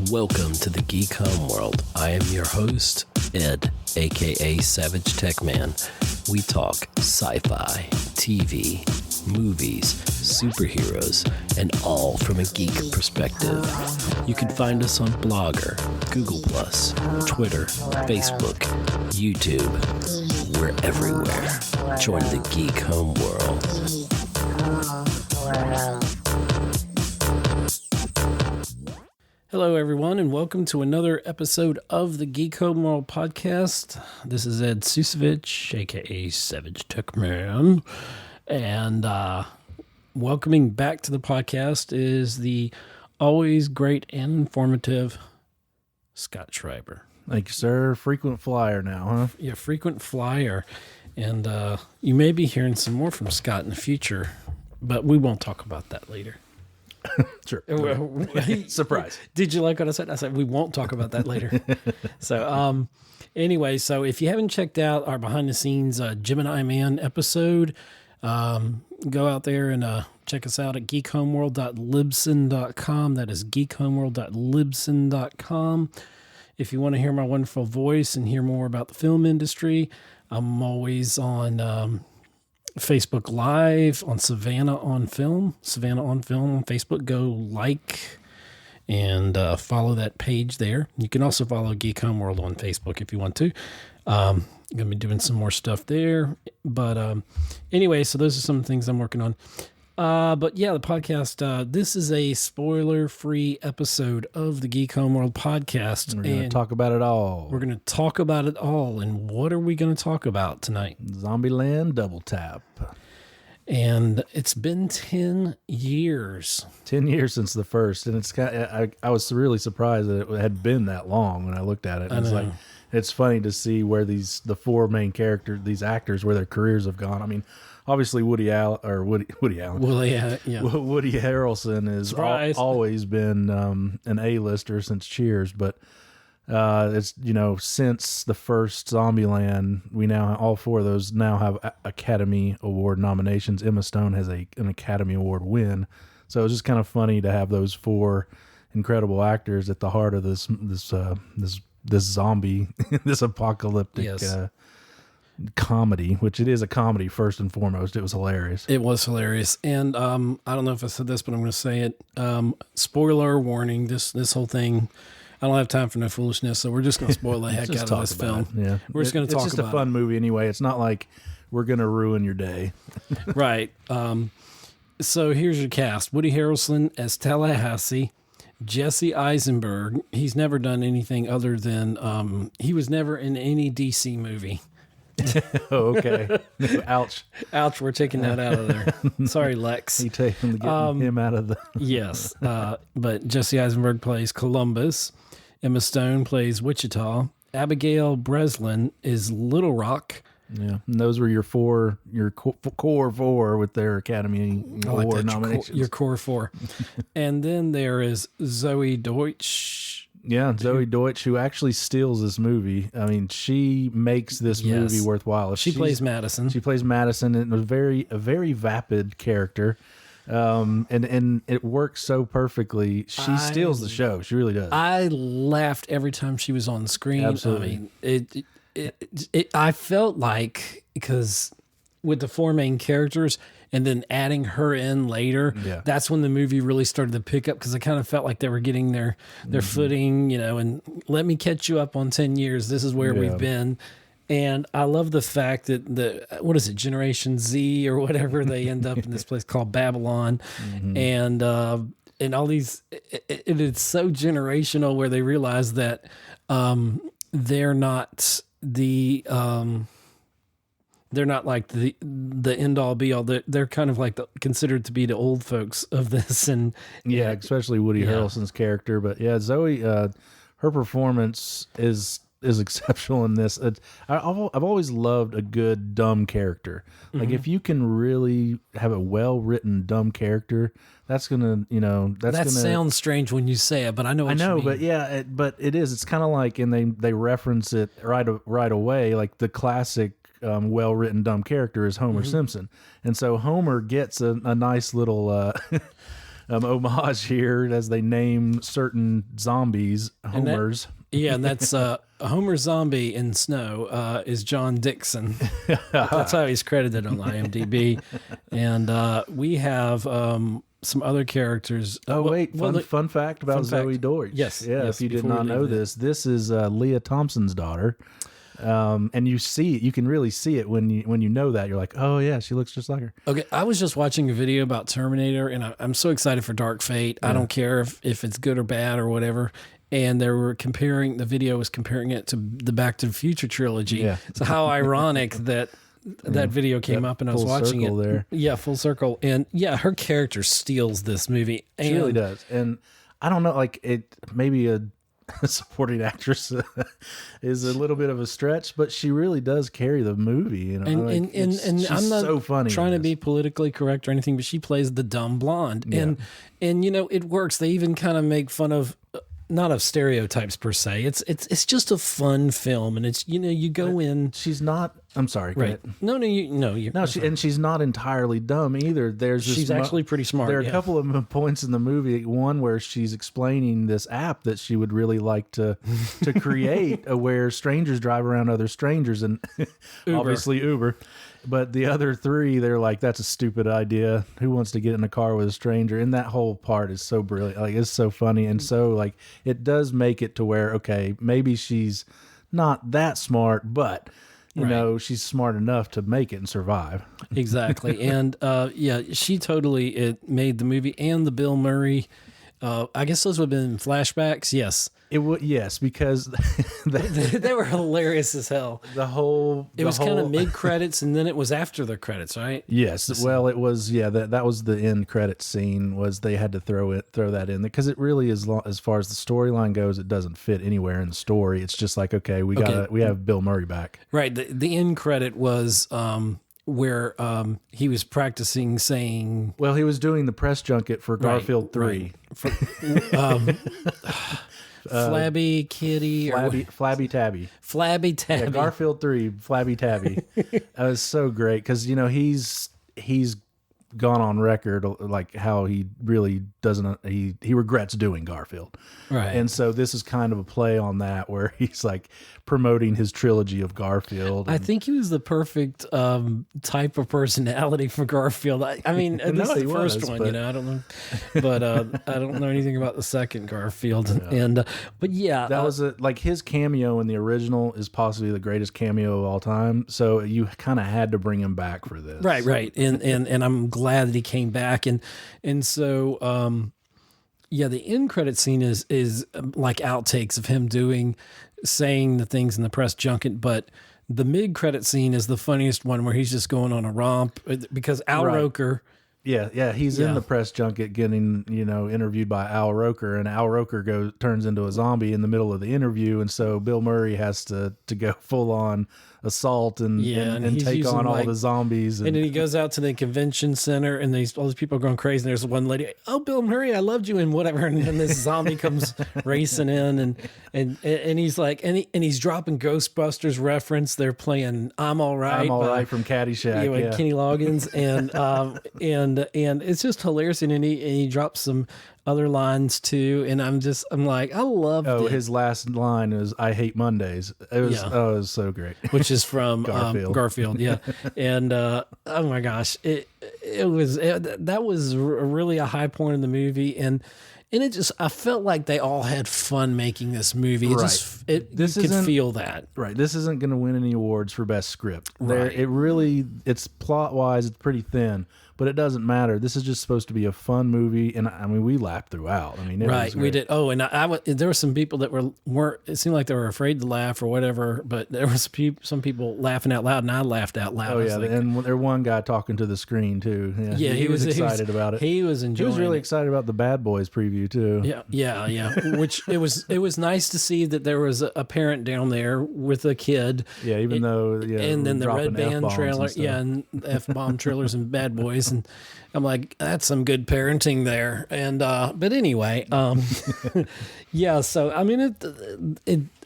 Welcome to the Geek Homeworld. I am your host, Ed, aka Savage Tech Man. We talk sci-fi, TV, movies, superheroes, and all from a geek perspective. You can find us on Blogger, Google+, Twitter, Facebook, YouTube. We're everywhere. Join the Geek Homeworld. Hello, everyone, and welcome to another episode of the Geek Homeworld podcast. This is Ed Ciucevich, aka Savage Tech Man, and welcoming back to the podcast is the always great and informative Scott Schreiber. Thank you, sir. Frequent flyer now, huh? Yeah, frequent flyer, and you may be hearing some more from Scott in the future, but we won't talk about that later. Sure. Surprise. Did you like what I said? I said we won't talk about that later. So anyway, so if you haven't checked out our behind the scenes Gemini Man episode, go out there and check us out at geekhomeworld.libsyn.com. That is geekhomeworld.libsyn.com. If you want to hear my wonderful voice and hear more about the film industry, I'm always on Facebook Live on Savannah on Film on Facebook. Go like and follow that page there. You can also follow Geek Homeworld on Facebook if you want to. I'm going to be doing some more stuff there. But anyway, so those are some things I'm working on. But yeah, the podcast, this is a spoiler-free episode of the Geek Homeworld podcast. We're going to talk about it all. We're going to talk about it all. And what are we going to talk about tonight? Zombieland Double Tap. And it's been 10 years. 10 years since the first. And it's kind of, I was really surprised that it had been that long when I looked at it. It's like, it's funny to see where the four main characters, these actors, where their careers have gone. I mean, obviously Woody Harrelson has always been an A-lister since Cheers, but it's, since the first Zombieland, we now, all four of those now have Academy Award nominations. Emma Stone has an Academy Award win, so it's just kind of funny to have those four incredible actors at the heart of this zombie, this apocalyptic comedy, which it is a comedy first and foremost. It was hilarious. It was hilarious. And I don't know if I said this, but I'm going to say it. Spoiler warning, this whole thing, I don't have time for no foolishness, so we're just going to spoil the heck out of this film. Yeah. We're just going to talk about it. It's just a fun movie anyway. It's not like we're going to ruin your day. Right. So here's your cast. Woody Harrelson as Tallahassee. Jesse Eisenberg. He's never done anything other than, he was never in any DC movie. Oh, okay. Ouch. Ouch, we're taking that out of there. Sorry, Lex. You taking him out of the... Yes. But Jesse Eisenberg plays Columbus. Emma Stone plays Wichita. Abigail Breslin is Little Rock. Yeah. And those were your core four with their Academy Award nominations. Your core four. And then there is Zoe Deutsch. Yeah, Zoe Deutsch, who actually steals this movie. I mean, she makes this movie worthwhile. She plays Madison. She plays Madison, and a very vapid character. And it works so perfectly. She steals the show. She really does. I laughed every time she was on the screen. Absolutely. I mean, I felt like, because with the four main characters and then adding her in later, that's when the movie really started to pick up, because I kind of felt like they were getting their footing, and let me catch you up on 10 years. This is where we've been. And I love the fact that what is it, Generation Z or whatever, they end up in this place called Babylon. And all these, it's so generational, where they realize that they're not they're not like the end all be all. They're kind of like considered to be the old folks of this, and especially Woody Harrelson's character. But Zoe, her performance is exceptional in this. I've always loved a good dumb character. Like if you can really have a well written dumb character, that's gonna sounds strange when you say it, but I know what you mean. But it is. It's kind of like, and they reference it right away, like the classic well-written dumb character is Homer Simpson. And so Homer gets a nice little homage here as they name certain zombies Homers. And that's Homer Zombie in Snow is John Dixon. That's how he's credited on IMDb. And we have some other characters. Fun fact about Zoe Deutsch. Yes. If you did not know this is Leah Thompson's daughter. And you can really see it when you know that. You're like, oh yeah, she looks just like her. Okay, I was just watching a video about Terminator, and I'm so excited for Dark Fate. Yeah. I don't care if it's good or bad or whatever. And the video was comparing it to the Back to the Future trilogy. Yeah. So how ironic that video came up and I was watching it. There. Yeah, full circle. And yeah, her character steals this movie. She really does. And I don't know, like maybe a supporting actress is a little bit of a stretch, but she really does carry the movie. You know? And I'm not so funny trying to be politically correct or anything, but she plays the dumb blonde. Yeah. And it works. They even kind of make fun of not of stereotypes per se. It's just a fun film, and it's you go in. She's not. I'm sorry. Right. She's not entirely dumb either. She's actually pretty smart. There are a couple of points in the movie. One where she's explaining this app that she would really like to create, where strangers drive around other strangers, and obviously Uber. But the other three, they're like, that's a stupid idea. Who wants to get in a car with a stranger? And that whole part is so brilliant. Like, it's so funny. And so, like, it does make it to where, okay, maybe she's not that smart, but, you know, she's smart enough to make it and survive. Exactly. And, she totally made the movie and the Bill Murray. I guess those would have been flashbacks. Yes. It would, yes, because they were hilarious as hell. It was kind of mid credits, and then it was after the credits, right? Yes. Well, it was. Yeah, that was the end credit scene. Was they had to throw that in because it really is, as far as the storyline goes, it doesn't fit anywhere in the story. It's just like, okay, we have Bill Murray back. Right. The end credit was where he was practicing saying. Well, he was doing the press junket for Garfield 3. Right. Flabby Kitty, Flabby Tabby. Flabby Tabby. Yeah, Garfield 3, Flabby Tabby. That was so great because he's gone on record like how he really doesn't. He regrets doing Garfield, right? And so this is kind of a play on that where he's like promoting his trilogy of Garfield. I think he was the perfect type of personality for Garfield. I mean, at least the first one, I don't know, but I don't know anything about the second Garfield. Yeah. But yeah, that was like his cameo in the original is possibly the greatest cameo of all time. So you kind of had to bring him back for this, right? And I'm glad that he came back, and so the end credit scene is like outtakes of him saying the things in the press junket, but the mid credit scene is the funniest one where he's just going on a romp because Al Roker. Yeah, he's in the press junket getting, interviewed by Al Roker, and Al Roker turns into a zombie in the middle of the interview, and so Bill Murray has to go full on assault and take on all the zombies. And then he goes out to the convention center, and all these people are going crazy. And there's one lady, "Oh, Bill Murray, I loved you," and whatever. And then this zombie comes racing in, and he's like, and he's dropping Ghostbusters reference. They're playing "I'm All Right" from Caddyshack, Kenny Loggins, and it's just hilarious. And he drops some other lines too, and I'm like, I love it. His last line is "I hate Mondays." It was so great. Which is from Garfield, yeah. And oh my gosh, that was really a high point in the movie, and it just, I felt like they all had fun making this movie. You could feel that. Right. This isn't going to win any awards for best script. Right. It's plot wise, it's pretty thin, but it doesn't matter. This is just supposed to be a fun movie, and I mean, we laughed throughout. I mean, we did. Oh, and there were some people that weren't. It seemed like they were afraid to laugh or whatever, but there was some people laughing out loud, and I laughed out loud. Oh yeah, and there was one guy talking to the screen too. Yeah, he was excited about it. He was enjoying. He was really excited about the Bad Boys preview too. Yeah. Which it was nice to see that there was a parent down there with a kid. Yeah, and then the Red Band F-bombs trailer, and F-bomb trailers and Bad Boys, and I'm like, that's some good parenting there. And but anyway, yeah. So I mean,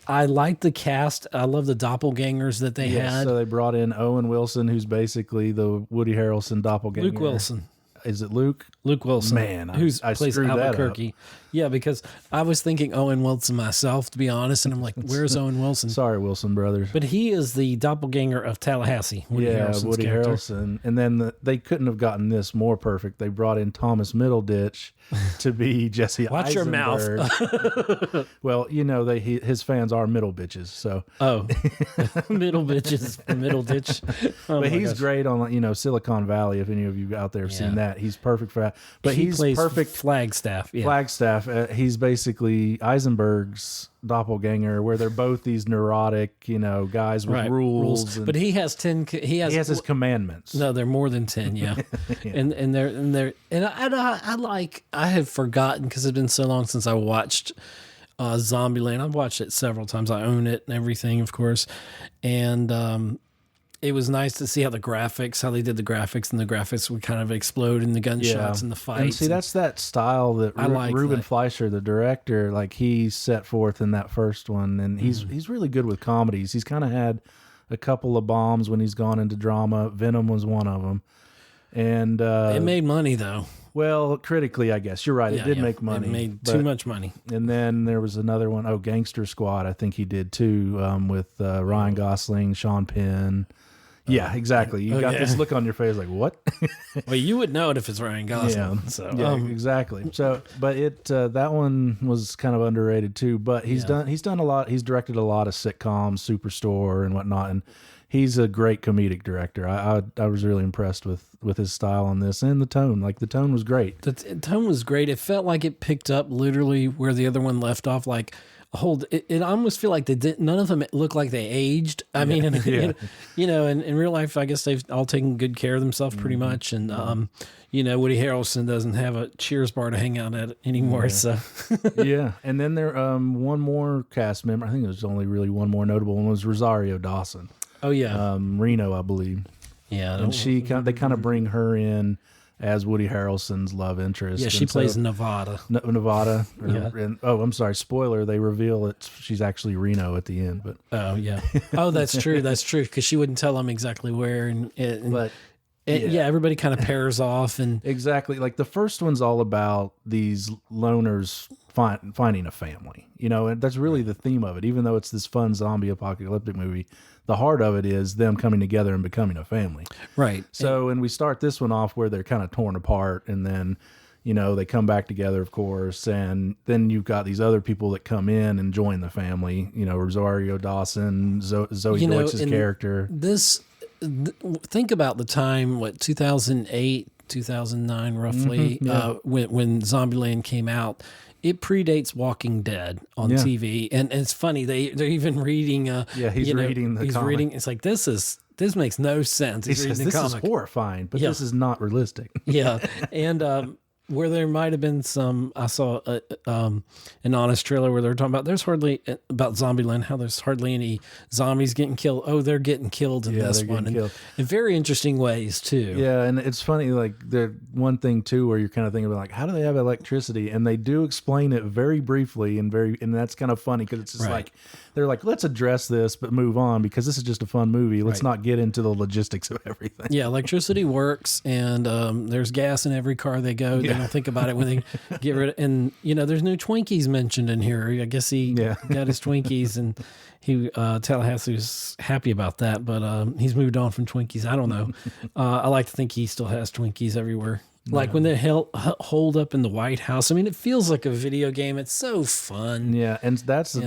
I like the cast. I love the doppelgangers that they had. So they brought in Owen Wilson, who's basically the Woody Harrelson doppelganger. Luke Wilson. is it Luke? Luke Wilson. Man, who's plays Albuquerque. Yeah, because I was thinking Owen Wilson myself, to be honest, and I'm like, where's Owen Wilson? Sorry, Wilson brothers. But he is the doppelganger of Tallahassee. Woody Harrelson. And then they couldn't have gotten this more perfect. They brought in Thomas Middleditch to be Jesse Watch Eisenberg. Your mouth. Well, his fans are middle bitches, so. Oh, middle bitches, middle ditch. But he's great on, Silicon Valley, if any of you out there have seen that. He's perfect for that. But he's plays perfect. Flagstaff. Yeah. Flagstaff. He's basically Eisenberg's doppelganger, where they're both these neurotic, guys with rules. But he has 10. He has his commandments. No, they're more than 10. Yeah, I have forgotten because it's been so long since I watched Zombieland. I've watched it several times. I own it and everything, of course, and it was nice to see how they did the graphics, and the graphics would kind of explode in the gunshots and the fights. And see, that's that style that Ruben Fleischer, the director, like he set forth in that first one, and he's really good with comedies. He's kind of had a couple of bombs when he's gone into drama. Venom was one of them, and it made money though. Well, critically, I guess you're right. It did make money. It made too much money. And then there was another one, Gangster Squad. I think he did too, with Ryan Gosling, Sean Penn. Yeah, exactly. You got this look on your face like, what? Well, you would know it if it's Ryan Gosling. Exactly. So, but that one was kind of underrated too. But he's done a lot. He's directed a lot of sitcoms, Superstore and whatnot, and he's a great comedic director. I was really impressed with his style on this and the tone. Like the tone was great. The tone was great. It felt like it picked up literally where the other one left off. Like it almost feel like none of them look like they aged. I mean, in real life, I guess they've all taken good care of themselves pretty much. And, Woody Harrelson doesn't have a Cheers bar to hang out at anymore. So, yeah. And then there, one more cast member, I think there's only really one more notable one, was Rosario Dawson. Oh yeah. Reno, I believe. Yeah. And they kind of bring her in as Woody Harrelson's love interest. Yeah, she plays Nevada. Nevada. I'm sorry. Spoiler, they reveal she's actually Reno at the end. But oh, yeah. Oh, that's true. That's true. Because she wouldn't tell them exactly where. Everybody kind of pairs off. And exactly. Like the first one's all about these loners finding a family. And that's really the theme of it. Even though it's this fun zombie apocalyptic movie, the heart of it is them coming together and becoming a family. Right. So, and we start this one off where they're kind of torn apart, and then, they come back together, of course, and then you've got these other people that come in and join the family, Rosario Dawson, Zoe Deutsch's character. Think about the time, 2008, 2009, roughly, when Zombieland came out. It predates Walking Dead on TV, and it's funny they're even reading. He's reading the comic. It's like this makes no sense. He says this is horrifying, but this is not realistic. Yeah, and where there might have been some, I saw an honest trailer where they're talking about about Zombieland, how there's hardly any zombies getting killed. Oh, they're getting killed in this one, in very interesting ways too. Yeah, and it's funny, like the one thing too, where you're kind of thinking about like, how do they have electricity? And they do explain it very briefly and that's kind of funny because it's just like they're like, let's address this but move on because this is just a fun movie. Let's not get into the logistics of everything. Yeah, electricity works, and there's gas in every car they go. They don't think about it when they get rid of, and there's no Twinkies mentioned in here. I guess he got his Twinkies, and Tallahassee was happy about that, but he's moved on from Twinkies. I don't know. I like to think he still has Twinkies everywhere. Like when they hold up in the White House. I mean, it feels like a video game. It's so fun. Yeah, and that's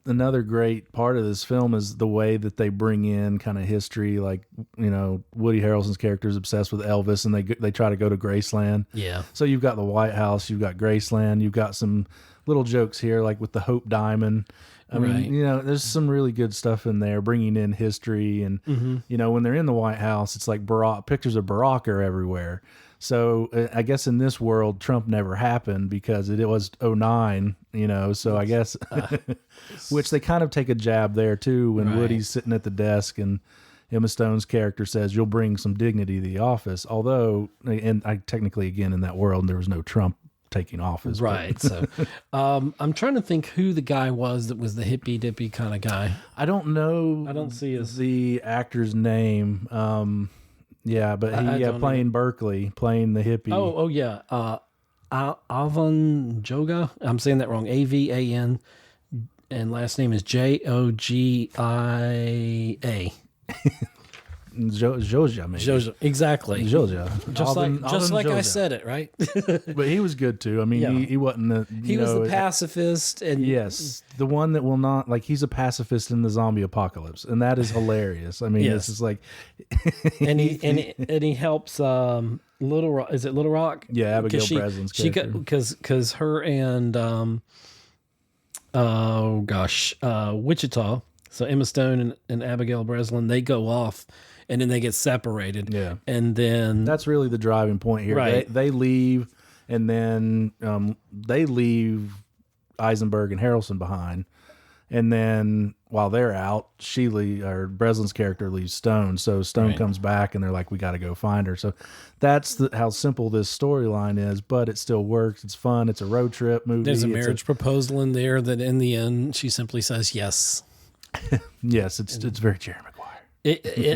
another great part of this film is the way that they bring in kind of history. Like, Woody Harrelson's character is obsessed with Elvis, and they try to go to Graceland. Yeah. So you've got the White House, you've got Graceland, you've got some little jokes here, like with the Hope Diamond. I mean, there's some really good stuff in there, bringing in history. And, when they're in the White House, it's like pictures of Barack are everywhere. So I guess in this world, Trump never happened because it was 2009, so I guess, which they kind of take a jab there too, when Woody's sitting at the desk and Emma Stone's character says, you'll bring some dignity to the office. Although, and technically again, in that world, there was no Trump taking office. Right. So I'm trying to think who the guy was that was the hippy dippy kind of guy. I don't know. I don't see the actor's name. Yeah, but playing Berkeley, playing the hippie. Oh yeah. Avan Joga. I'm saying that wrong. Avan, and last name is Jogia. Joja, maybe. Joja, exactly. Joja. Just like Joja. I said it, right? But he was good too. I mean, he wasn't he was the pacifist, and yes, the one that will not, like, he's a pacifist in the zombie apocalypse, and that is hilarious. I mean, Yes. this is like, and he helps Little Rock. Is it Little Rock? Yeah, Abigail Breslin's character. Because her and Wichita. So Emma Stone and Abigail Breslin, they go off, and then they get separated. Yeah, and then that's really the driving point here. Right. They leave, and then they leave Eisenberg and Harrelson behind, and then while they're out, Breslin's character leaves Stone. So Stone comes back, and they're like, "We got to go find her." So that's how simple this storyline is, but it still works. It's fun. It's a road trip movie. There's a marriage proposal in there that, in the end, she simply says yes. Yes, it's very Jerry Maguire.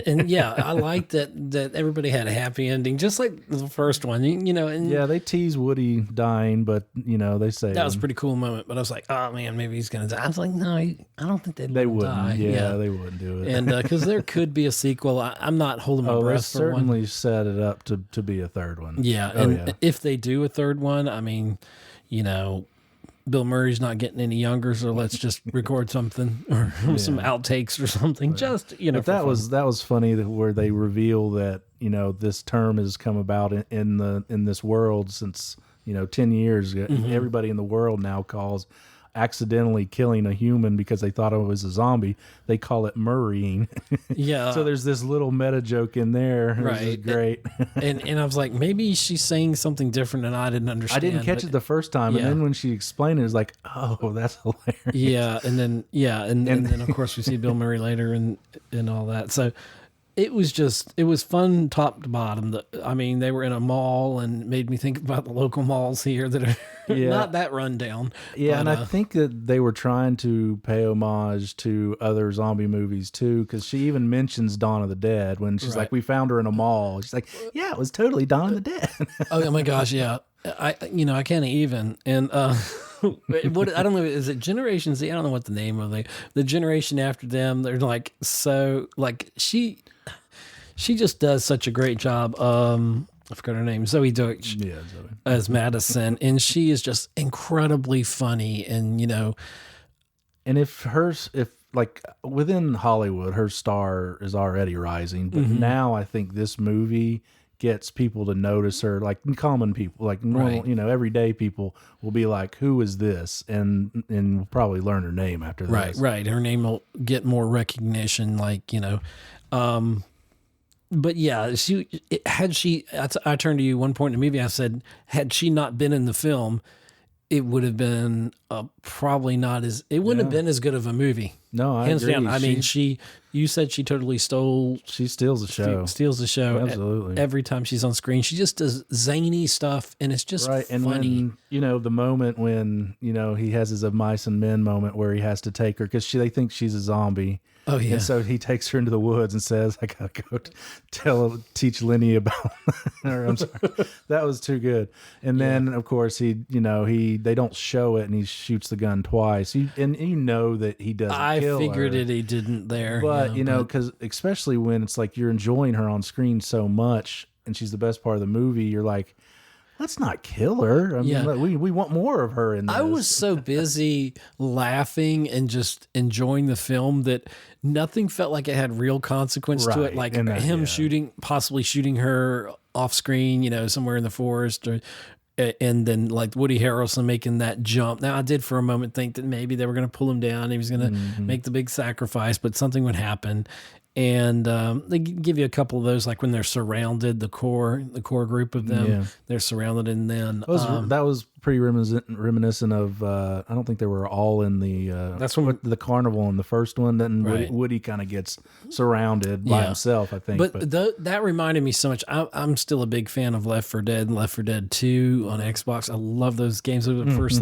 And yeah, I like that everybody had a happy ending, just like the first one. And yeah, they tease Woody dying, but they say that was a pretty cool moment. But I was like, oh man, maybe he's gonna die. I was like, no, I don't think they wouldn't die. Yeah, they wouldn't do it. And because there could be a sequel, I'm not holding my breath for one. Certainly set it up to be a third one. Yeah, if they do a third one, I mean, Bill Murray's not getting any younger, so let's just record something or some outtakes or something. Just but that was funny where they reveal that this term has come about in this world since 10 years. Mm-hmm. Everybody in the world now calls accidentally killing a human because they thought it was a zombie. They call it Murraying. Yeah. So there's this little meta joke in there. Right. Which is great. and I was like, maybe she's saying something different and I didn't understand. I didn't catch it the first time. And then when she explained it was like, oh, that's hilarious. Yeah. And then of course we see Bill Murray later and all that. So it was fun top to bottom. They were in a mall and made me think about the local malls here that are not that rundown. Yeah, and I think that they were trying to pay homage to other zombie movies too, because she even mentions Dawn of the Dead when she's like, we found her in a mall. She's like, yeah, it was totally Dawn of the Dead. Oh my gosh, yeah. I can't even. And what I don't know, is it Generation Z? I don't know what the name of the generation after them. They're like, so like she just does such a great job. I forgot her name, Zoe Deutsch, as Madison, and she is just incredibly funny. And and if like within Hollywood, her star is already rising, but now I think this movie gets people to notice her, like common people, like normal, everyday people will be like, who is this? And we'll probably learn her name after this. Right. Her name will get more recognition, but yeah, I turned to you one point in the movie, I said, had she not been in the film, it would have been probably not as, it wouldn't have been as good of a movie. No, I hands agree. down. I mean, you said she totally she steals the show. Steals the show. Absolutely. Every time she's on screen, she just does zany stuff, and it's just right. And funny. When, the moment when, he has his of mice and men moment where he has to take her because they think she's a zombie. Oh yeah. And so he takes her into the woods and says, I gotta go teach Lenny about her. I'm sorry. That was too good. And then of course they don't show it and he shoots the gun twice. And that he doesn't kill her. I figured he didn't there. But because especially when it's like you're enjoying her on screen so much and she's the best part of the movie, you're like, let's not kill her. I mean, we want more of her in this. I was so busy laughing and just enjoying the film that nothing felt like it had real consequence to it. Like possibly shooting her off screen, somewhere in the forest, and then like Woody Harrelson making that jump. Now I did for a moment think that maybe they were going to pull him down. He was going to make the big sacrifice, but something would happen. And they give you a couple of those, like when they're surrounded, the core group of them, they're surrounded, and then that was pretty reminiscent of. I don't think they were all in the. That's when the carnival in the first one. Then Woody kind of gets surrounded by himself, I think. But that reminded me so much. I'm still a big fan of Left 4 Dead and Left 4 Dead 2 on Xbox. I love those games. They were the first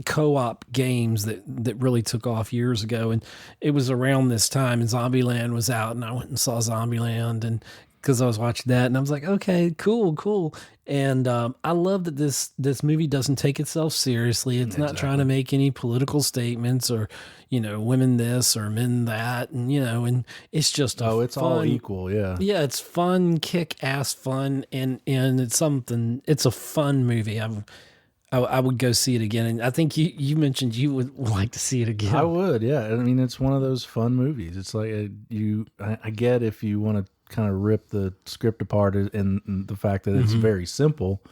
co-op games that really took off years ago, and it was around this time, and Zombieland was out, and I went and saw Zombieland, and because I was watching that, and I was like, okay, cool. And I love that this movie doesn't take itself seriously. It's not trying to make any political statements or, women this or men that, and and it's just it's fun, all equal, yeah. Yeah, it's fun, kick-ass fun, and it's a fun movie. I would go see it again, and I think you mentioned you would like to see it again. I would, yeah. I mean, it's one of those fun movies. It's like I get if you want to kind of rip the script apart and the fact that it's very simple,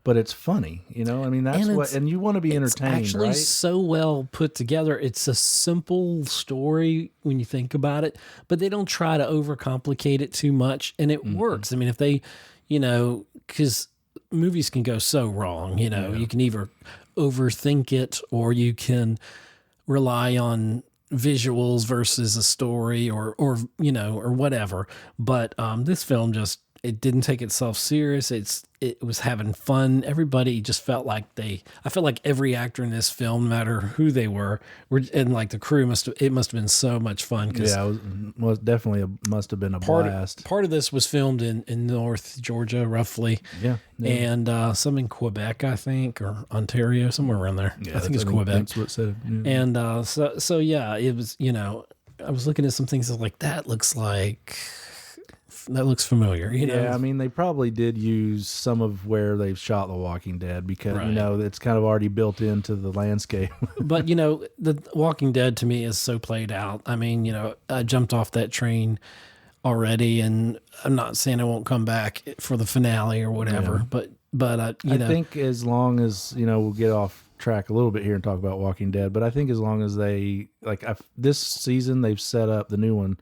but it's funny. I mean, that's and you want to be entertained. It's actually so well put together. It's a simple story when you think about it, but they don't try to overcomplicate it too much, and it works. I mean, if they, because movies can go so wrong, you can either overthink it or you can rely on visuals versus a story or whatever. But this film it didn't take itself serious. It was having fun. Everybody just felt like I felt like every actor in this film, no matter who they were and like the crew must have been so much fun. It definitely must have been a blast. Part of this was filmed in North Georgia, roughly. Yeah. And some in Quebec, I think, or Ontario, somewhere around there. Yeah, I think it's Quebec. That's what it said. Yeah. And so yeah, it was, I was looking at some things like that looks familiar, Yeah, I mean, they probably did use some of where they've shot The Walking Dead because, it's kind of already built into the landscape. But, The Walking Dead to me is so played out. I mean, I jumped off that train already, and I'm not saying I won't come back for the finale or whatever, but I think as long as, we'll get off track a little bit here and talk about Walking Dead, but I think as long as they, this season, they've set up, the new one,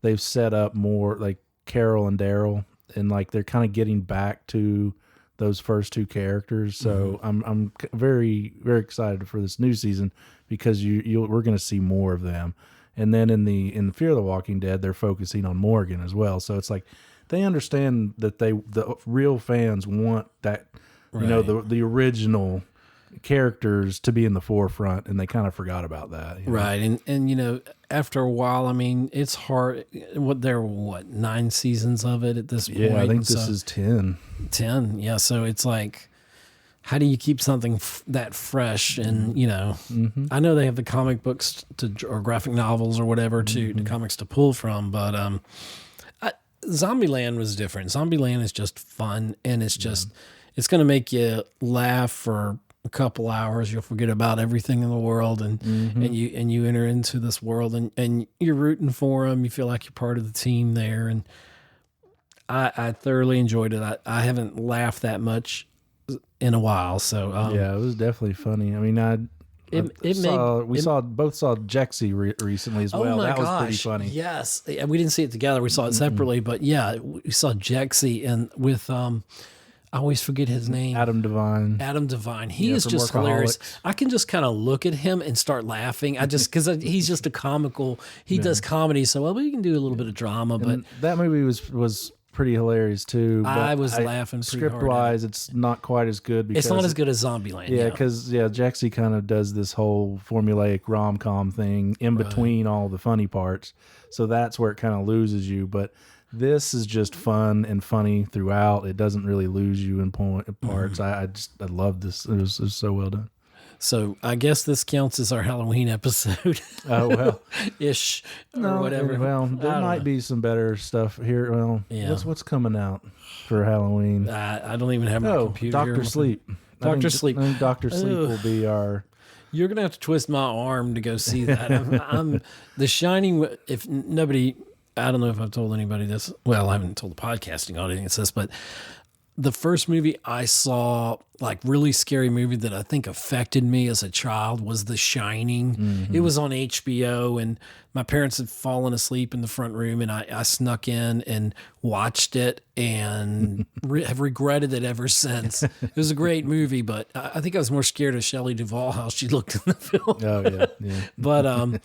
they've set up more, Carol and Daryl, and they're kind of getting back to those first two characters. So I'm very, very excited for this new season because we're going to see more of them. And then in Fear of the Walking Dead, they're focusing on Morgan as well. So it's like they understand that the real fans want that, the original characters to be in the forefront, and they kind of forgot about that. Right. And after a while, I mean, it's hard. There were 9 seasons of it at this point? Yeah, I think this is 10. 10, yeah. So it's like, how do you keep something that fresh? And, I know they have the comic books or graphic novels or whatever the comics to pull from, but Zombieland was different. Zombieland is just fun, and it's just, it's going to make you laugh for a couple hours. You'll forget about everything in the world, and you enter into this world, and you're rooting for them. You feel like you're part of the team there, and I thoroughly enjoyed it. I haven't laughed that much in a while, so it was definitely funny. I mean, we both saw Jexy recently as well. That was pretty funny. Yes, we didn't see it together. We saw it separately, but yeah, we saw Jexy and with I always forget his name. Adam Devine. He is just hilarious. I can just kind of look at him and start laughing. Because he's just a comical. He does comedy so well, but he can do a little bit of drama. But that movie was pretty hilarious too. But I was laughing pretty hard. Script wise, it's not quite as good. It's not as good as Zombieland. Yeah, because Jexy kind of does this whole formulaic rom-com thing in between all the funny parts. So that's where it kind of loses you. But this is just fun and funny throughout. It doesn't really lose you in parts. I love this. It was so well done. So I guess this counts as our Halloween episode. Oh, well. Ish or whatever. Well, there might be some better stuff here. Well, what's coming out for Halloween? I don't even have my computer here. Dr. Sleep. Dr. Sleep. I think Dr. Sleep will be our... You're going to have to twist my arm to go see that. I'm The Shining, if nobody... I don't know if I've told anybody this. Well, I haven't told the podcasting audience this, but the first movie I saw, really scary movie that I think affected me as a child was The Shining. It was on HBO, and my parents had fallen asleep in the front room, and I snuck in and watched it and have regretted it ever since. It was a great movie, but I think I was more scared of Shelley Duvall, how she looked in the film. Oh, yeah. But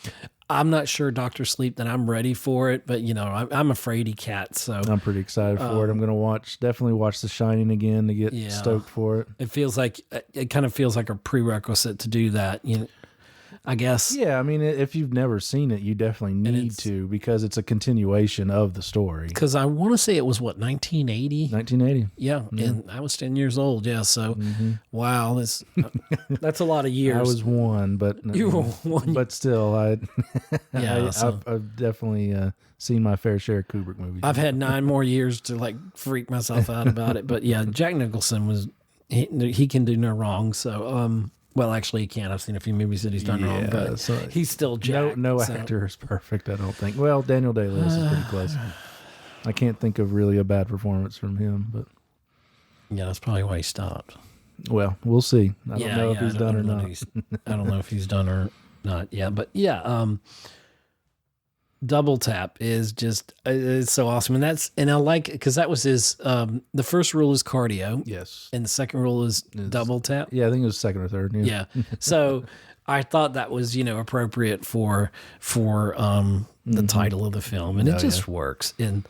I'm not sure, Dr. Sleep, that I'm ready for it, but I'm a fraidy cat, so I'm pretty excited for it. I'm going to definitely watch The Shining again to get stoked for it. It kind of feels like a prerequisite to do that, I guess. Yeah, I mean, if you've never seen it, you definitely need to, because it's a continuation of the story. Because I want to say it was, 1980? 1980. Yeah, and I was 10 years old, so wow, that's a lot of years. I was one, but... You were one. But still, I've definitely seen my fair share of Kubrick movies. I've had 9 more years to, freak myself out about it, but yeah, Jack Nicholson he can do no wrong, so... Well, actually, he can't. I've seen a few movies that he's done wrong, but he's still Jack. No actor is perfect, I don't think. Well, Daniel Day-Lewis is pretty close. I can't think of really a bad performance from him, but... Yeah, that's probably why he stopped. Well, we'll see. I don't know if he's done or not. I don't know if he's done or not. Yeah, but yeah, Double Tap is just it's so awesome, and I like it because that was his. The first rule is cardio, yes, and the second rule is double tap. Yeah, I think it was second or third. Yeah. So I thought that was appropriate for the title of the film, and it just works. And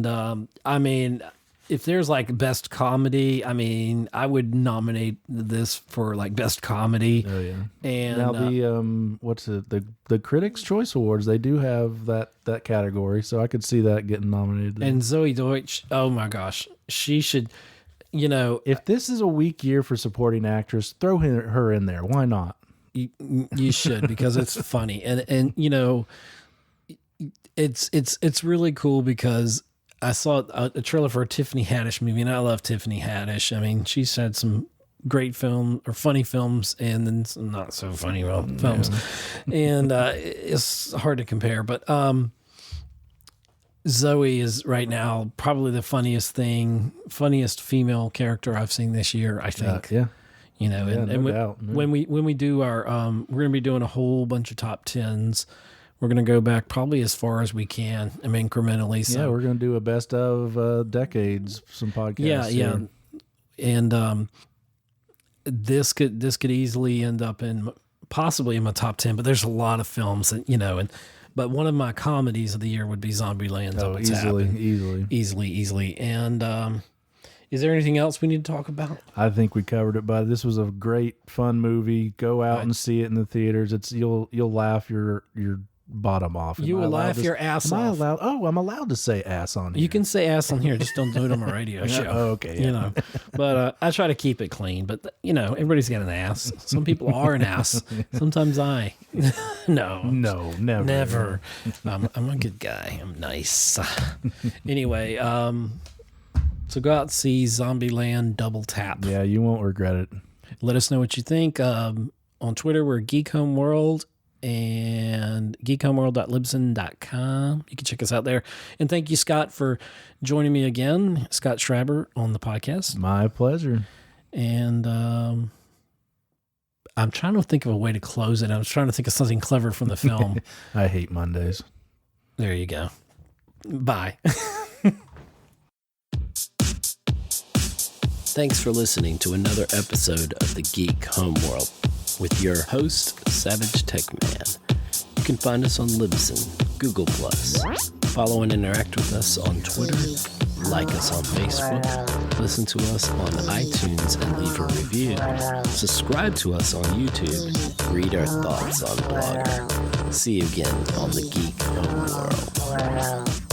I mean, if there's best comedy, I mean, I would nominate this for best comedy. Oh yeah. And now the Critics' Choice Awards, they do have that category, so I could see that getting nominated. And Zoe Deutsch, oh my gosh, she should. If this is a weak year for supporting actress, throw her in there. Why not? You should, because it's funny, and it's really cool because I saw a trailer for a Tiffany Haddish movie, and I love Tiffany Haddish. I mean, she's had some great funny films, and then some not so funny films, and it's hard to compare. But Zoe is right now probably the funniest female character I've seen this year, I think. When we do our we're gonna be doing a whole bunch of top 10s. We're going to go back probably as far as we can, incrementally. So. Yeah, we're going to do a best of decades, some podcasts. Yeah. And this could easily end up possibly in my top 10, but there's a lot of films that, but one of my comedies of the year would be Zombieland Double Tap. Easily. And is there anything else we need to talk about? I think we covered it, but this was a great, fun movie. Go out and see it in the theaters. You'll laugh your bottom off. You will laugh your ass off. I'm allowed to say ass on here. You can say ass on here, just don't do it on a radio show. Oh, okay. Yeah. But I try to keep it clean. But everybody's got an ass. Some people are an ass. Sometimes I. No, never. I'm a good guy. I'm nice. Anyway, so go out and see Zombieland Double Tap. Yeah, you won't regret it. Let us know what you think. On Twitter, we're Geek Homeworld and geekhomeworld.libsyn.com. You can check us out there. And thank you, Scott, for joining me again. Scott Schreiber on the podcast. My pleasure. And I'm trying to think of a way to close it. I was trying to think of something clever from the film. I hate Mondays. There you go. Bye. Thanks for listening to another episode of the Geek Homeworld with your host, Savage Tech Man. You can find us on Libsyn, Google+. Follow and interact with us on Twitter. Like us on Facebook. Listen to us on iTunes and leave a review. Subscribe to us on YouTube. Read our thoughts on Blogger. See you again on the Geek Homeworld.